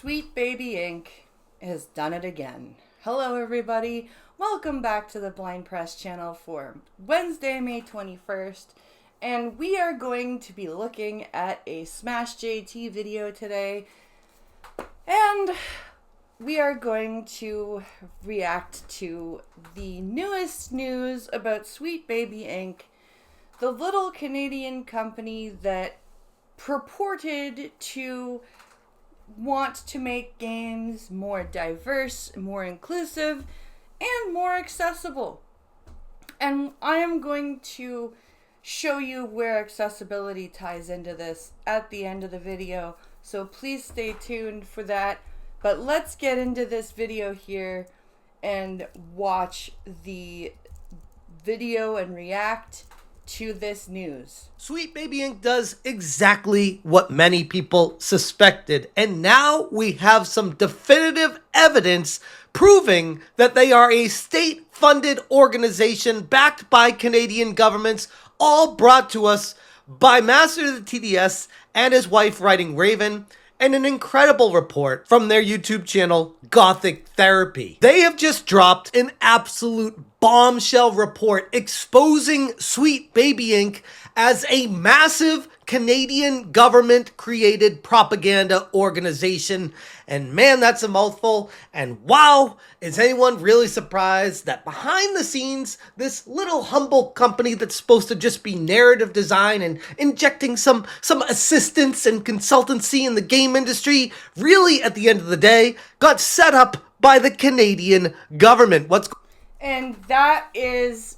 Sweet Baby Inc. has done it again. Hello everybody, welcome back to the Blind Press channel for Wednesday, May 21st. And we are going to be looking at a Smash JT video today. And we are going to react to the newest news about Sweet Baby Inc., the little Canadian company that purported to want to make games more diverse, more inclusive, and more accessible. And I am going to show you where accessibility ties into this at the end of the video, so please stay tuned for that. But let's get into this video here and watch the video and react to this news. Sweet Baby Inc. does exactly what many people suspected, and now we have some definitive evidence proving that they are a state-funded organization backed by Canadian governments, all brought to us by Master of the TDS and his wife Writing Raven, and an incredible report from their YouTube channel, Gothic Therapy. They have just dropped an absolute bombshell report exposing Sweet Baby Inc. as a massive Canadian government-created propaganda organization. And man, that's a mouthful. And wow, is anyone really surprised that behind the scenes, this little humble company that's supposed to just be narrative design and injecting some assistance and consultancy in the game industry, really at the end of the day, got set up by the Canadian government. And that is,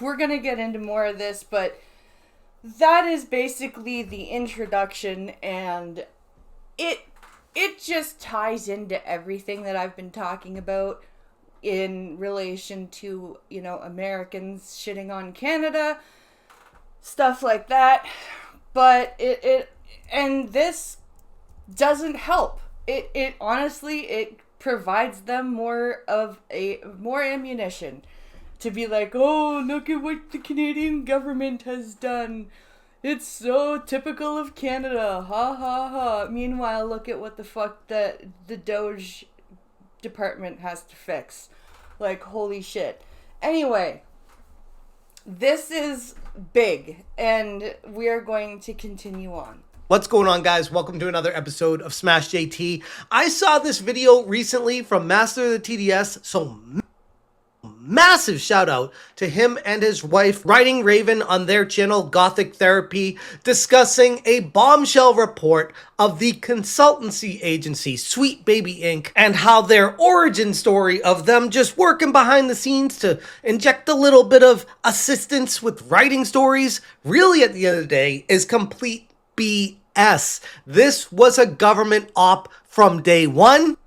we're gonna get into more of this, but that is basically the introduction, and it just ties into everything that I've been talking about in relation to, you know, Americans shitting on Canada, stuff like that. But and this doesn't help. It honestly, it provides them more ammunition to be like, oh, look at what the Canadian government has done. It's so typical of Canada. Ha ha ha. Meanwhile, look at what the fuck the Doge department has to fix. Like, holy shit. Anyway, this is big, and we are going to continue on. What's going on, guys? Welcome to another episode of Smash JT. I saw this video recently from Master of the TDS, so massive shout out to him and his wife Writing Raven on their channel Gothic Therapy, discussing a bombshell report of the consultancy agency Sweet Baby Inc. and how their origin story of them just working behind the scenes to inject a little bit of assistance with writing stories really at the end of the day is complete BS. This was a government op from day one.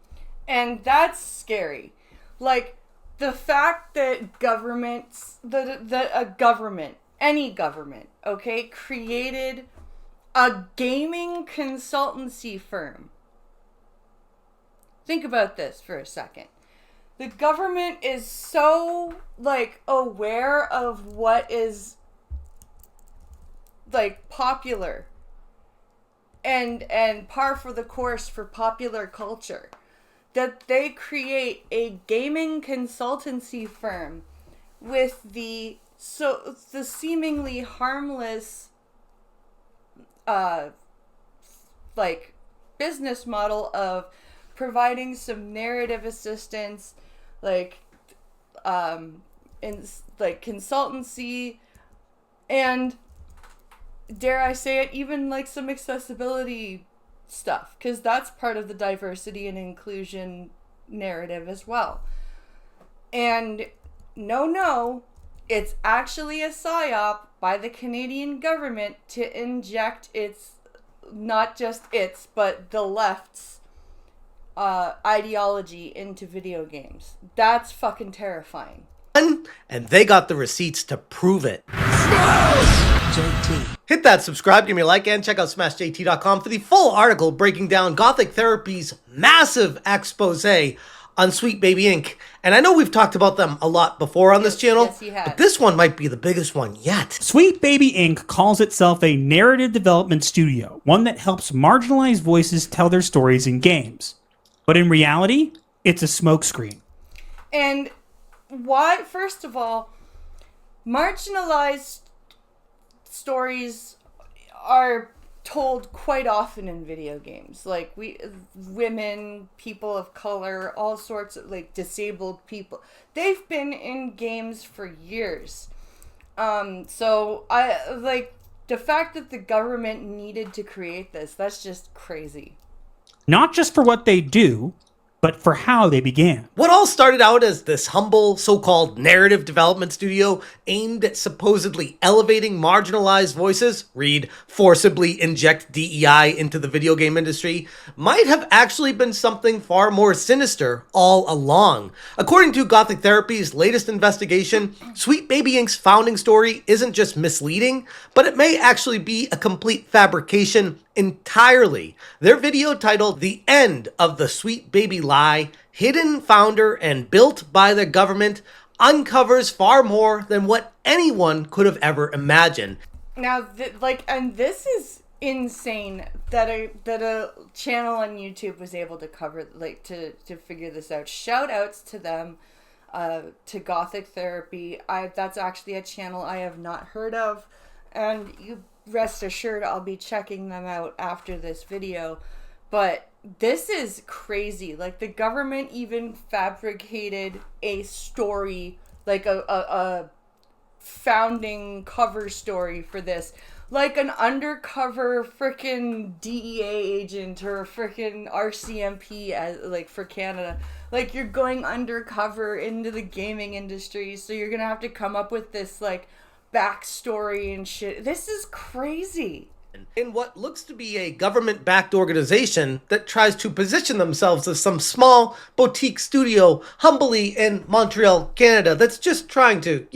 And that's scary. Like, the fact that governments, that a government, any government, okay, created a gaming consultancy firm. Think about this for a second. The government is so, like, aware of what is, like, popular and par for the course for popular culture, that they create a gaming consultancy firm with the seemingly harmless like business model of providing some narrative assistance, like in like consultancy, and dare I say it, even like some accessibility stuff, because that's part of the diversity and inclusion narrative as well. And no, it's actually a psyop by the Canadian government to inject its, not just its, but the left's ideology into video games. That's fucking terrifying. And they got the receipts to prove it. JT. Hit that subscribe, give me a like, and check out smashjt.com for the full article breaking down Gothic Therapy's massive expose on Sweet Baby Inc. And I know we've talked about them a lot before on this channel, yes, you have. but this one might be the biggest one yet. Sweet Baby Inc. calls itself a narrative development studio, one that helps marginalized voices tell their stories in games. But in reality, it's a smokescreen. And why, first of all, marginalized stories are told quite often in video games. Like women, people of color, all sorts of like disabled people. They've been in games for years. So I like the fact that the government needed to create this. That's just crazy. Not just for what they do, but for how they began. What all started out as this humble so-called narrative development studio aimed at supposedly elevating marginalized voices, read forcibly inject DEI into the video game industry, might have actually been something far more sinister all along. According to Gothic Therapy's latest investigation, Sweet Baby Inc.'s founding story isn't just misleading, but it may actually be a complete fabrication entirely. Their video titled The End of the Sweet Baby Lie, Hidden Founder and Built by the Government, uncovers far more than what anyone could have ever imagined. Now, and this is insane that a channel on YouTube was able to cover, like, to figure this out. Shout outs to them, to Gothic Therapy. That's actually a channel I have not heard of, and you rest assured I'll be checking them out after this video. But this is crazy. Like, the government even fabricated a story, like a founding cover story for this. Like an undercover freaking DEA agent or freaking RCMP as, like, for Canada. Like, you're going undercover into the gaming industry, so you're gonna have to come up with this, like, backstory and shit. This is crazy. In what looks to be a government-backed organization that tries to position themselves as some small boutique studio humbly in Montreal, Canada, that's just trying to,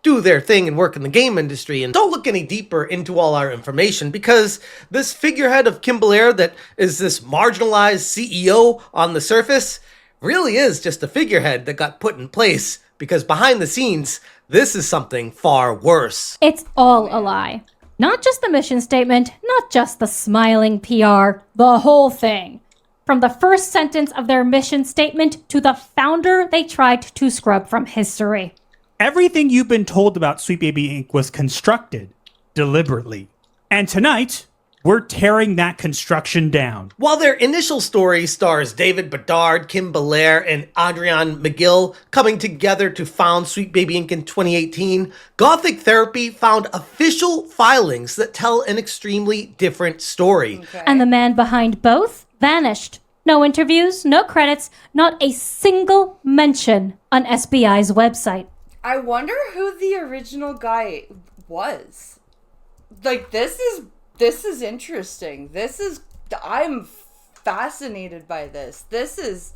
do their thing and work in the game industry. And don't look any deeper into all our information, because this figurehead of Kim Belair that is this marginalized CEO on the surface really is just a figurehead that got put in place, because behind the scenes, this is something far worse. It's all a lie. Not just the mission statement, not just the smiling PR, the whole thing. From the first sentence of their mission statement to the founder they tried to scrub from history. Everything you've been told about Sweet Baby Inc. was constructed deliberately. And tonight, we're tearing that construction down. While their initial story stars David Bedard, Kim Belair, and Adrian McGill coming together to found Sweet Baby Inc. in 2018, Gothic Therapy found official filings that tell an extremely different story. Okay. And the man behind both vanished. No interviews, no credits, not a single mention on SBI's website. I wonder who the original guy was. Like, this is interesting. I'm fascinated by this. This is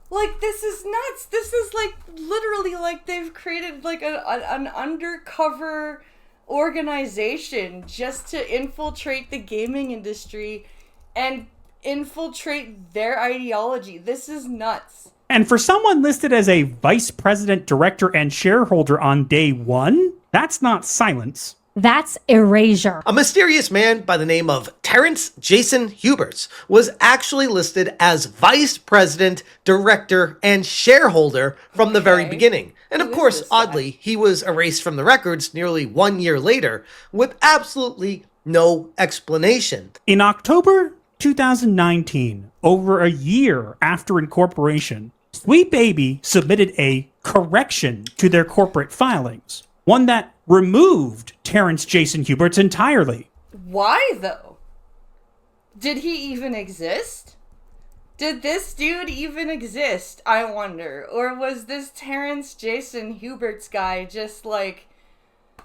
nuts. This is like literally like they've created like an undercover organization just to infiltrate the gaming industry and infiltrate their ideology. This is nuts. And for someone listed as a vice president, director, and shareholder on day one, that's not silence. That's erasure. A mysterious man by the name of Terrence Jason Huberts was actually listed as vice president, director, and shareholder from the very beginning. And of course, oddly, he was erased from the records nearly 1 year later with absolutely no explanation. In October 2019, over a year after incorporation, Sweet Baby submitted a correction to their corporate filings, one that removed Terrence Jason Huberts entirely. Why, though? Did he even exist? Did this dude even exist, I wonder? Or was this Terrence Jason Huberts guy just, like,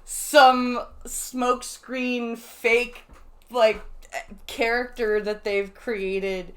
some smokescreen fake, like, character that they've created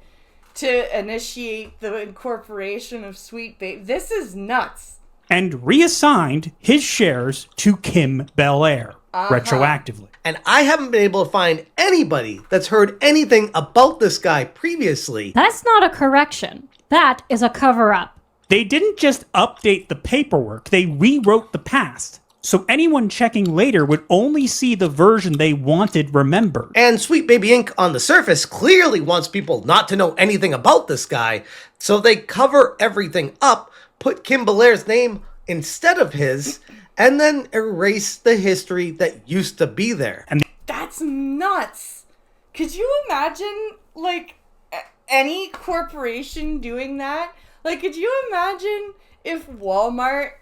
to initiate the incorporation of Sweet Baby? This is nuts. And reassigned his shares to Kim Belair retroactively. And I haven't been able to find anybody that's heard anything about this guy previously. That's not a correction. That is a cover-up. They didn't just update the paperwork, they rewrote the past. So anyone checking later would only see the version they wanted remembered. And Sweet Baby Inc. on the surface clearly wants people not to know anything about this guy, so they cover everything up, put Kim Belair's name instead of his, and then erase the history that used to be there. That's nuts. Could you imagine, like, any corporation doing that? Like, could you imagine if Walmart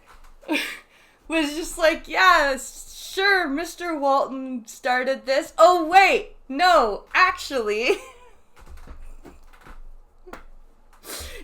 was just like, yeah, sure, Mr. Walton started this. Oh, wait, no, actually,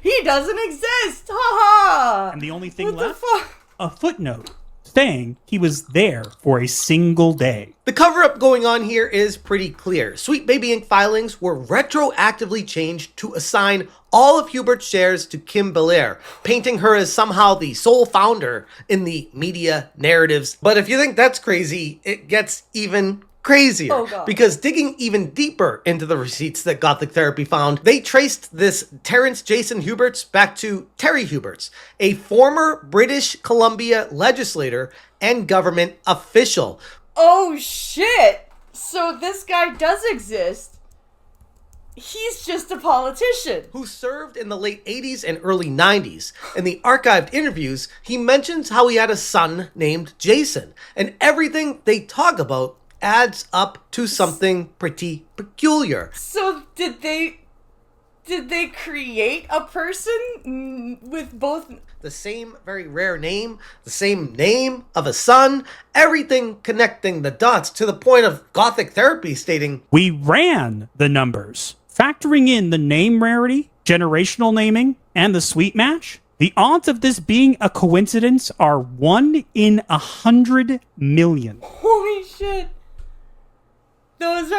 he doesn't exist. Ha ha. And the only thing What the left? fuck? A footnote saying he was there for a single day. The cover-up going on here is pretty clear. Sweet Baby Inc. filings were retroactively changed to assign all of Hubert's shares to Kim Belair, painting her as somehow the sole founder in the media narratives. But if you think that's crazy, it gets even crazier. Oh, God. Because digging even deeper into the receipts that Gothic Therapy found, they traced this Terence Jason Huberts back to Terry Huberts, a former British Columbia legislator and government official. Oh, shit. So this guy does exist. He's just a politician. Who served in the late 80s and early 90s. In the archived interviews, he mentions how he had a son named Jason, and everything they talk about adds up to something pretty peculiar. So did they create a person with both? The same very rare name, the same name of a son, everything connecting the dots to the point of Gothic Therapy stating, We ran the numbers. Factoring in the name rarity, generational naming, and the sweet match, the odds of this being a coincidence are 1 in 100 million. Holy shit. Those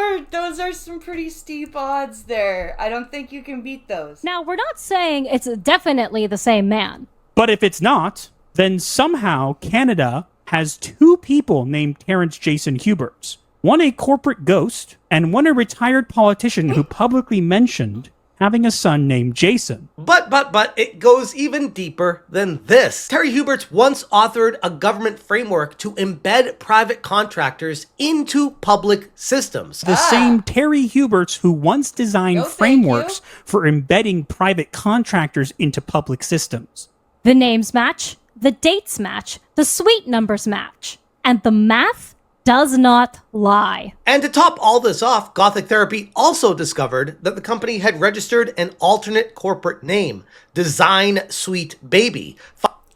are some pretty steep odds there. I don't think you can beat those. Now, we're not saying it's definitely the same man. But if it's not, then somehow Canada has 2 people named Terence Jason Huberts. One a corporate ghost, and one a retired politician who publicly mentioned having a son named Jason. But it goes even deeper than this. Terry Huberts once authored a government framework to embed private contractors into public systems. The same Terry Huberts who once designed No, thank frameworks you. for embedding private contractors into public systems. The names match, the dates match, the suite numbers match, and the math does not lie. And to top all this off, Gothic Therapy also discovered that the company had registered an alternate corporate name, Design Sweet Baby,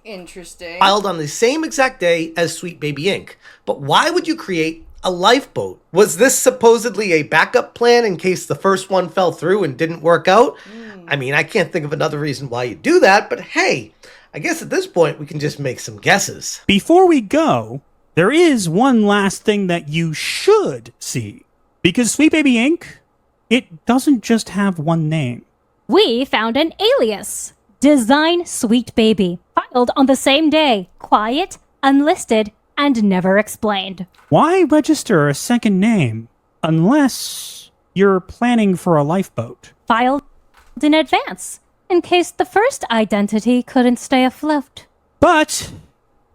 Interesting. filed on the same exact day as Sweet Baby Inc. But why would you create a lifeboat? Was this supposedly a backup plan in case the first one fell through and didn't work out? I mean, I can't think of another reason why you do that, but hey, I guess at this point we can just make some guesses. Before we go, there is one last thing that you should see. Because Sweet Baby Inc., it doesn't just have one name. We found an alias. Design Sweet Baby. Filed on the same day. Quiet, unlisted, and never explained. Why register a second name unless you're planning for a lifeboat? Filed in advance, in case the first identity couldn't stay afloat. But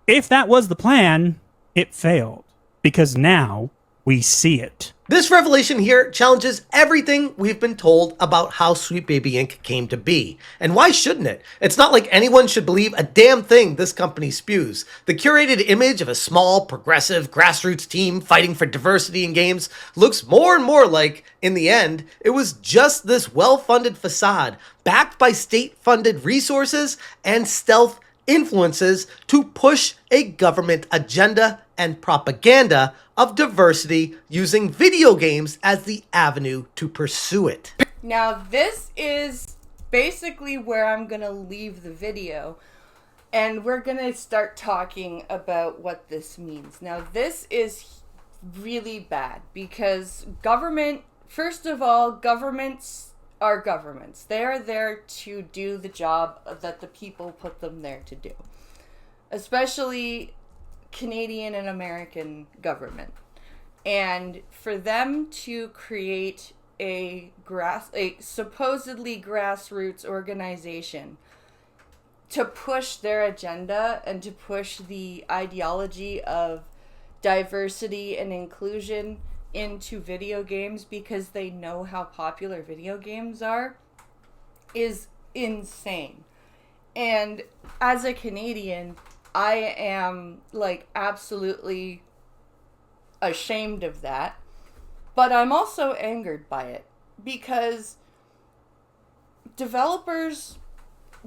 if that was the plan, it failed. Because now we see it. This revelation here challenges everything we've been told about how Sweet Baby Inc. came to be. And why shouldn't it? It's not like anyone should believe a damn thing this company spews. The curated image of a small, progressive, grassroots team fighting for diversity in games looks more and more like, in the end, it was just this well-funded facade, backed by state-funded resources and stealth influences to push a government agenda and propaganda of diversity using video games as the avenue to pursue it. Now, this is basically where I'm going to leave the video, and we're going to start talking about what this means. Now, this is really bad because government, first of all, governments are governments. They are there to do the job that the people put them there to do, especially Canadian and American government. And for them to create a supposedly grassroots organization to push their agenda and to push the ideology of diversity and inclusion into video games because they know how popular video games are is insane. And as a Canadian, I am like absolutely ashamed of that, but I'm also angered by it because developers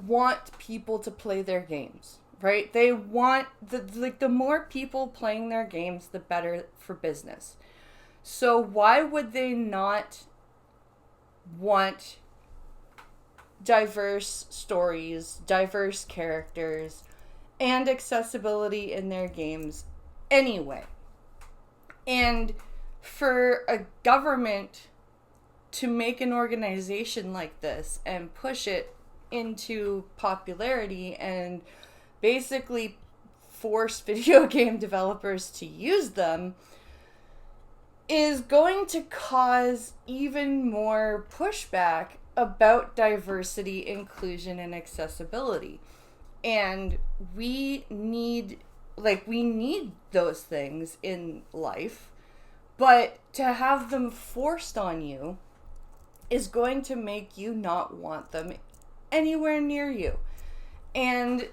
want people to play their games, right? They want the more people playing their games, the better for business. So why would they not want diverse stories, diverse characters, and accessibility in their games anyway? And for a government to make an organization like this and push it into popularity and basically force video game developers to use them is going to cause even more pushback about diversity, inclusion, and accessibility. And we need those things in life, but to have them forced on you is going to make you not want them anywhere near you. And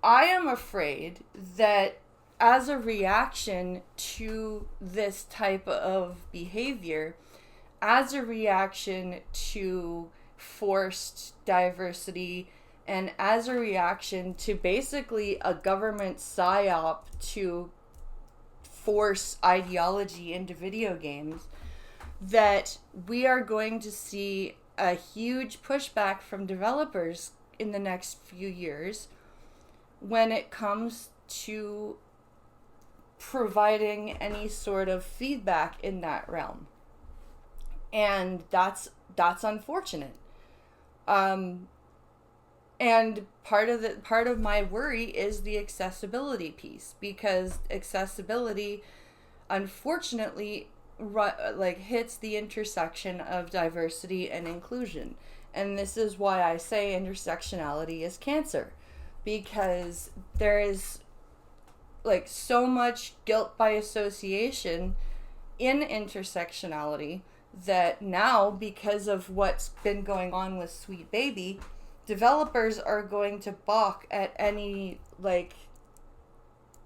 I am afraid that as a reaction to this type of behavior, as a reaction to forced diversity, and as a reaction to basically a government psyop to force ideology into video games, that we are going to see a huge pushback from developers in the next few years when it comes to providing any sort of feedback in that realm. And that's unfortunate. And part of my worry is the accessibility piece, because accessibility unfortunately hits the intersection of diversity and inclusion. And this is why I say intersectionality is cancer, because there is like so much guilt by association in intersectionality that now, because of what's been going on with Sweet Baby, developers are going to balk at any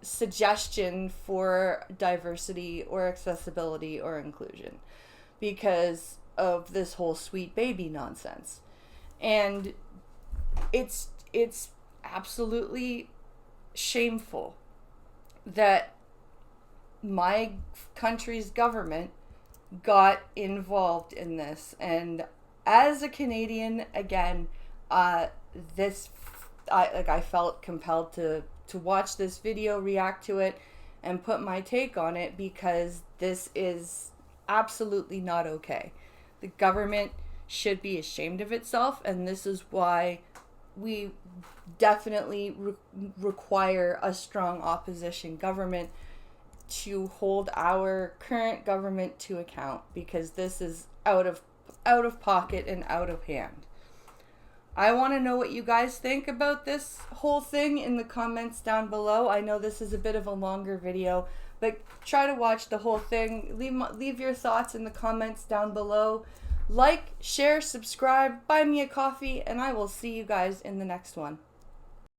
suggestion for diversity or accessibility or inclusion because of this whole Sweet Baby nonsense. And it's absolutely shameful that my country's government got involved in this. And as a Canadian, again, I felt compelled to watch this video, react to it, and put my take on it, because this is absolutely not okay. The government should be ashamed of itself, and this is why we definitely require a strong opposition government to hold our current government to account, because this is out of pocket and out of hand. I want to know what you guys think about this whole thing in the comments down below. I know this is a bit of a longer video, but try to watch the whole thing. Leave your thoughts in the comments down below. Like, share, subscribe, buy me a coffee, and I will see you guys in the next one.